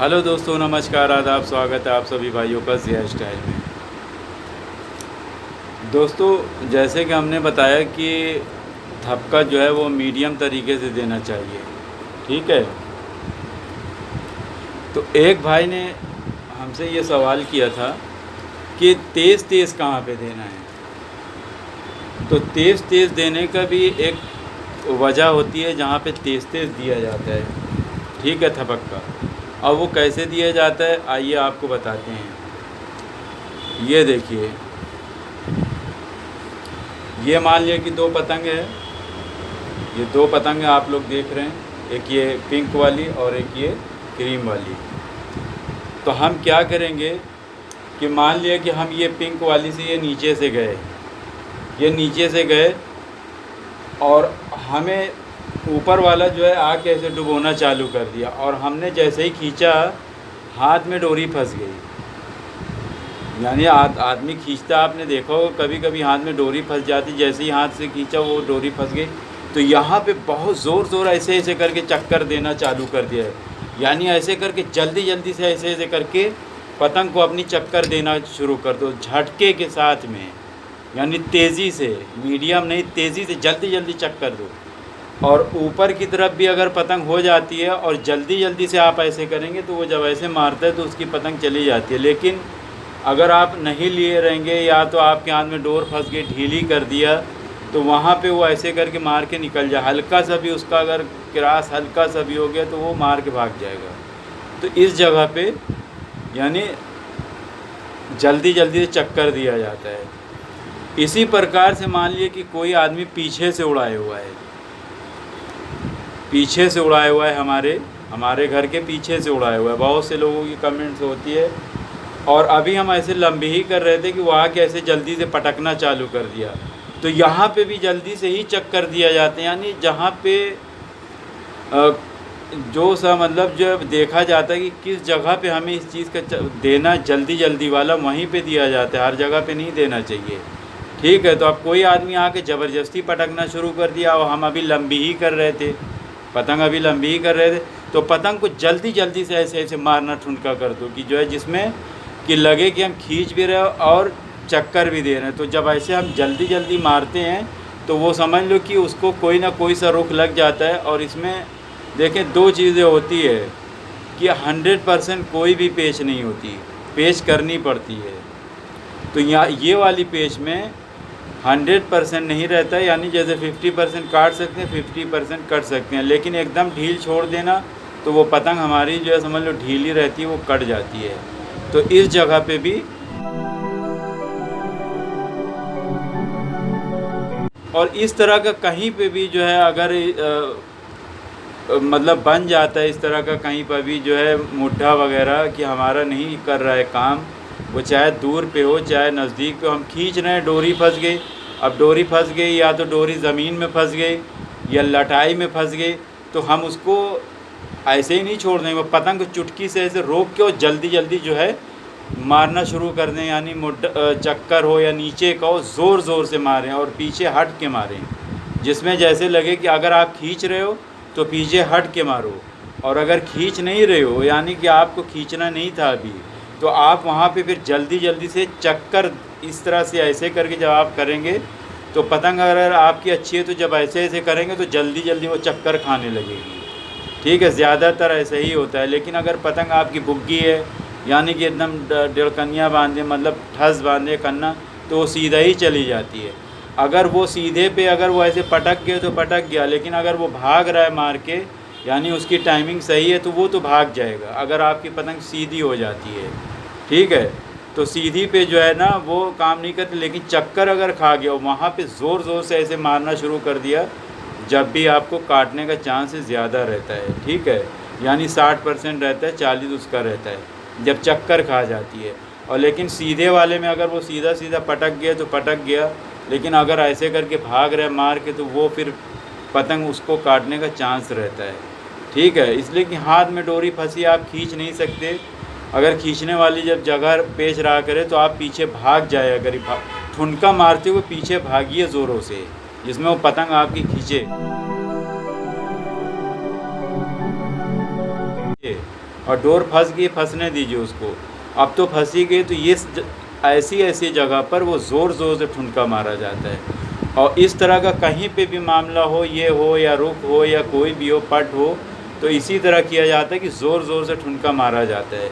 Hello दोस्तों, नमस्कार, आदाब, स्वागत है आप सभी भाइयों का ज़िया स्टाइल में। दोस्तों, जैसे कि हमने बताया कि थपका जो है वो मीडियम तरीके से देना चाहिए, ठीक है। तो एक भाई ने हमसे ये सवाल किया था कि तेज़ तेज़ कहाँ पे देना है। तो तेज़ तेज़ देने का भी एक वजह होती है जहाँ पे तेज़ तेज़ दिया जाता है, ठीक है, थपका। अब वो कैसे दिया जाता है आइए आपको बताते हैं। ये देखिए, ये मान लिया कि दो पतंग है। ये दो पतंग आप लोग देख रहे हैं, एक ये पिंक वाली और एक ये क्रीम वाली। तो हम क्या करेंगे कि मान लिया कि हम ये पिंक वाली से ये नीचे से गए, ये नीचे से गए और हमें ऊपर वाला जो है आके ऐसे डुबोना चालू कर दिया, और हमने जैसे ही खींचा हाथ में डोरी फंस गई। यानी आदमी खींचता, आपने देखा हो कभी कभी हाथ में डोरी फंस जाती, जैसे ही हाथ से खींचा वो डोरी फंस गई। तो यहाँ पे बहुत ज़ोर ऐसे ऐसे करके चक्कर देना चालू कर दिया है। यानी ऐसे करके जल्दी जल्दी से ऐसे ऐसे करके पतंग को अपनी चक्कर देना शुरू कर दो, झटके के साथ में। यानी तेज़ी से, मीडियम नहीं, तेज़ी से जल्दी जल्दी चक्कर दो। और ऊपर की तरफ भी अगर पतंग हो जाती है और जल्दी जल्दी से आप ऐसे करेंगे तो वो जब ऐसे मारता है तो उसकी पतंग चली जाती है। लेकिन अगर आप नहीं लिए रहेंगे या तो आपके हाथ में डोर फंस गई, ढीली कर दिया, तो वहाँ पे वो ऐसे करके मार के निकल जाए। हल्का सा भी उसका अगर क्रॉस हल्का सा भी हो गया तो वो मार के भाग जाएगा। तो इस जगह पे यानी जल्दी जल्दी से चक्कर दिया जाता है। इसी प्रकार से मान लिए कि कोई आदमी पीछे से उड़ाए हुआ है, पीछे से उड़ाया हुआ है, हमारे घर के पीछे से उड़ाया हुआ है। बहुत से लोगों की कमेंट्स होती है। और अभी हम ऐसे लंबी ही कर रहे थे कि वहाँ के ऐसे जल्दी से पटकना चालू कर दिया। तो यहाँ पे भी जल्दी से ही चक्कर दिया जाते हैं। यानी जहाँ पे जो सा मतलब जो देखा जाता है कि किस जगह पे हमें इस चीज़ का देना जल्दी जल्दी वाला, वहीं पे दिया जाता है, हर जगह पे नहीं देना चाहिए, ठीक है। तो अब कोई आदमी आके ज़बरदस्ती पटकना शुरू कर दिया और हम अभी लंबी ही कर रहे थे, पतंग अभी लंबी ही कर रहे थे, तो पतंग को जल्दी जल्दी से ऐसे ऐसे मारना ठुनका कर दो कि जो है जिसमें कि लगे कि हम खींच भी रहे और चक्कर भी दे रहे हैं। तो जब ऐसे हम जल्दी जल्दी मारते हैं तो वो समझ लो कि उसको कोई ना कोई सा रुख लग जाता है। और इसमें देखें दो चीज़ें होती है कि 100% कोई भी पेच नहीं होती, पेच करनी पड़ती है। तो यहाँ ये वाली पेच में 100% नहीं रहता है। यानी जैसे 50% काट सकते हैं, 50% कट सकते हैं, लेकिन एकदम ढील छोड़ देना तो वो पतंग हमारी जो है समझ लो ढीली रहती है, वो कट जाती है। तो इस जगह पे भी और इस तरह का कहीं पे भी जो है अगर मतलब बन जाता है इस तरह का, कहीं पर भी जो है मुड्ढा वगैरह कि हमारा नहीं कर रहा है काम, वो चाहे दूर पे हो चाहे नज़दीक पे, हम खींच रहे हैं, डोरी फंस गई। अब डोरी फंस गई, या तो डोरी ज़मीन में फंस गई या लटाई में फंस गई, तो हम उसको ऐसे ही नहीं छोड़ देंगे। वो पतंग को चुटकी से ऐसे रोक के और जल्दी जल्दी जो है मारना शुरू कर दें। यानी चक्कर हो या नीचे का हो, ज़ोर ज़ोर से मारें और पीछे हट के मारें, जिसमें जैसे लगे कि अगर आप खींच रहे हो तो पीछे हट के मारो, और अगर खींच नहीं रहे हो यानी कि आपको खींचना नहीं था अभी, तो आप वहाँ पे फिर जल्दी जल्दी से चक्कर इस तरह से ऐसे करके जब आप करेंगे तो पतंग अगर आपकी अच्छी है तो जब ऐसे ऐसे करेंगे तो जल्दी जल्दी वो चक्कर खाने लगेगी, ठीक है। ज़्यादातर ऐसे ही होता है। लेकिन अगर पतंग आपकी बुग्गी है, यानी कि एकदम डेढ़कनिया बांधे, मतलब ठस बांधे कन्ना, तो वो सीधा ही चली जाती है। अगर वो सीधे पे अगर वो ऐसे पटक गए तो पटक गया, लेकिन अगर वो भाग रहा है मार के, यानी उसकी टाइमिंग सही है, तो वो तो भाग जाएगा अगर आपकी पतंग सीधी हो जाती है, ठीक है। तो सीधी पे जो है ना वो काम नहीं करती। लेकिन चक्कर अगर खा गया, वहाँ पे ज़ोर ज़ोर से ऐसे मारना शुरू कर दिया, जब भी आपको काटने का चांस ज़्यादा रहता है, ठीक है। यानी 60% रहता है, 40 उसका रहता है जब चक्कर खा जाती है। और लेकिन सीधे वाले में अगर वो सीधा सीधा पटक गया तो पटक गया, लेकिन अगर ऐसे करके भाग रहे मार के, तो वो फिर पतंग उसको काटने का चांस रहता है, ठीक है। इसलिए कि हाथ में डोरी फंसी, आप खींच नहीं सकते। अगर खींचने वाली जब जगह पेच रहा करे तो आप पीछे भाग जाए, अगर ठुनका मारते हुए पीछे भागिए ज़ोरों से, जिसमें वो पतंग आपकी खींचे। और डोर फंस गई, फंसने दीजिए उसको। अब तो फंसी गई तो ये ऐसी ऐसी जगह पर वो ज़ोर ज़ोर से ठुनका मारा जाता है। और इस तरह का कहीं पे भी मामला हो, ये हो या रुक हो या कोई भी हो, पट हो, तो इसी तरह किया जाता है कि ज़ोर ज़ोर से ठुनका मारा जाता है,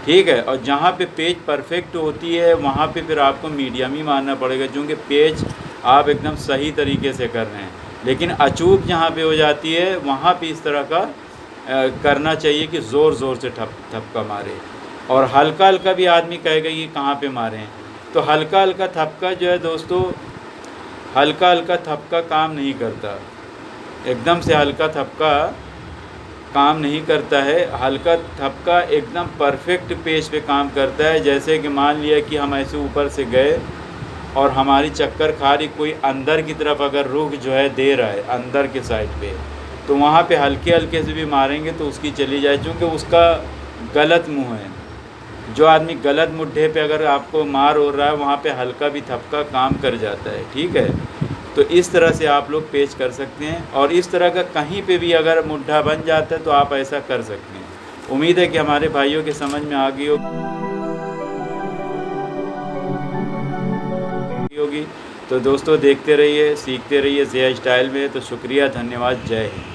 ठीक है। और जहाँ पे पेच परफेक्ट होती है वहाँ पे फिर आपको मीडियम ही मारना पड़ेगा, क्योंकि पेच आप एकदम सही तरीके से कर रहे हैं। लेकिन अचूक जहाँ पे हो जाती है वहाँ पे इस तरह का करना चाहिए कि ज़ोर ज़ोर से थपका मारे। और हल्का हल्का भी आदमी कहेगा कि कहाँ पे मारें, तो हल्का हल्का थपका जो है दोस्तों, हल्का हल्का थपका काम नहीं करता, एकदम से हल्का थपका काम नहीं करता है। हल्का थपका एकदम परफेक्ट पेच पे काम करता है। जैसे कि मान लिया कि हम ऐसे ऊपर से गए और हमारी चक्कर खा रही, कोई अंदर की तरफ अगर रुख जो है दे रहा है अंदर के साइड पे, तो वहाँ पे हल्के हल्के से भी मारेंगे तो उसकी चली जाए, क्योंकि उसका गलत मुँह है। जो आदमी गलत मुड्ढे पे अगर आपको मार हो रहा है वहाँ पे हल्का भी थपका काम कर जाता है, ठीक है। तो इस तरह से आप लोग पेच कर सकते हैं। और इस तरह का कहीं पे भी अगर मुड्ढा बन जाता है तो आप ऐसा कर सकते हैं। उम्मीद है कि हमारे भाइयों के समझ में आ गई होगी। तो दोस्तों देखते रहिए, सीखते रहिए ज़िया स्टाइल में। तो शुक्रिया, धन्यवाद, जय हिंद।